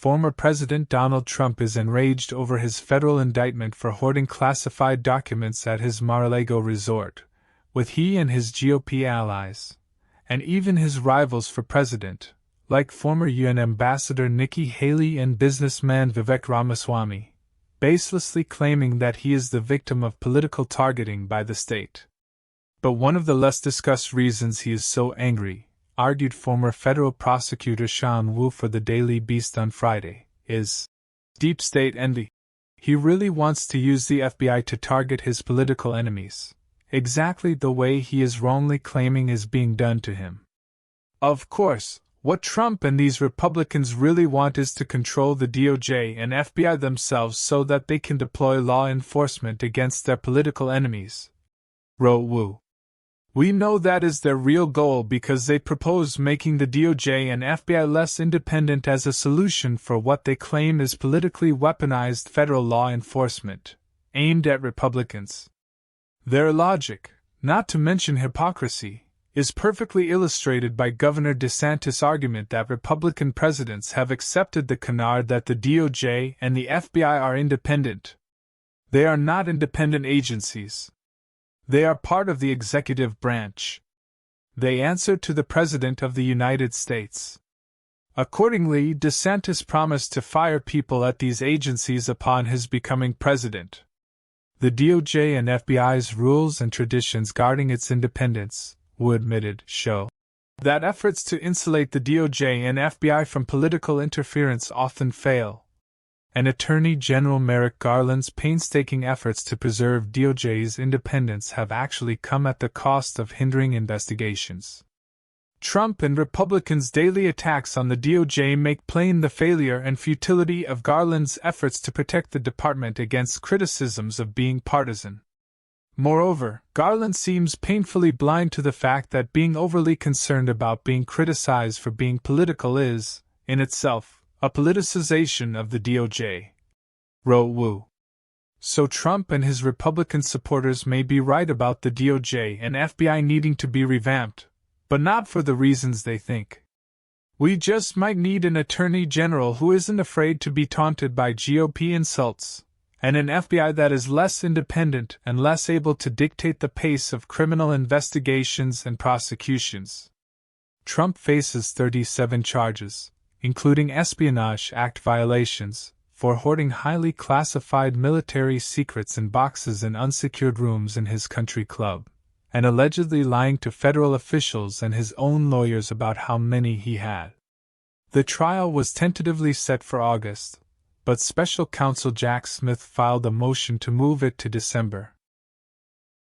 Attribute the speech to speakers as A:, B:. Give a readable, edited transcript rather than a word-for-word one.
A: former President Donald Trump is enraged over his federal indictment for hoarding classified documents at his Mar-a-Lago resort, with he and his GOP allies, and even his rivals for president, like former UN Ambassador Nikki Haley and businessman Vivek Ramaswamy, baselessly claiming that he is the victim of political targeting by the state. But one of the less discussed reasons he is so angry, argued former federal prosecutor Sean Wu for the Daily Beast on Friday, is deep state envy. He really wants to use the FBI to target his political enemies, exactly the way he is wrongly claiming is being done to him. Of course, what Trump and these Republicans really want is to control the DOJ and FBI themselves so that they can deploy law enforcement against their political enemies, wrote Wu. We know that is their real goal because they propose making the DOJ and FBI less independent as a solution for what they claim is politically weaponized federal law enforcement, aimed at Republicans. Their logic, not to mention hypocrisy, is perfectly illustrated by Governor DeSantis' argument that Republican presidents have accepted the canard that the DOJ and the FBI are independent. They are not independent agencies. They are part of the executive branch. They answer to the President of the United States. Accordingly, DeSantis promised to fire people at these agencies upon his becoming president. The DOJ and FBI's rules and traditions guarding its independence, Wu admitted, show that efforts to insulate the DOJ and FBI from political interference often fail. And Attorney General Merrick Garland's painstaking efforts to preserve DOJ's independence have actually come at the cost of hindering investigations. Trump and Republicans' daily attacks on the DOJ make plain the failure and futility of Garland's efforts to protect the department against criticisms of being partisan. Moreover, Garland seems painfully blind to the fact that being overly concerned about being criticized for being political is, in itself, a politicization of the DOJ, wrote Wu. So Trump and his Republican supporters may be right about the DOJ and FBI needing to be revamped, but not for the reasons they think. We just might need an attorney general who isn't afraid to be taunted by GOP insults, and an FBI that is less independent and less able to dictate the pace of criminal investigations and prosecutions. Trump faces 37 charges, including Espionage Act violations, for hoarding highly classified military secrets in boxes in unsecured rooms in his country club, and allegedly lying to federal officials and his own lawyers about how many he had. The trial was tentatively set for August, but special counsel Jack Smith filed a motion to move it to December.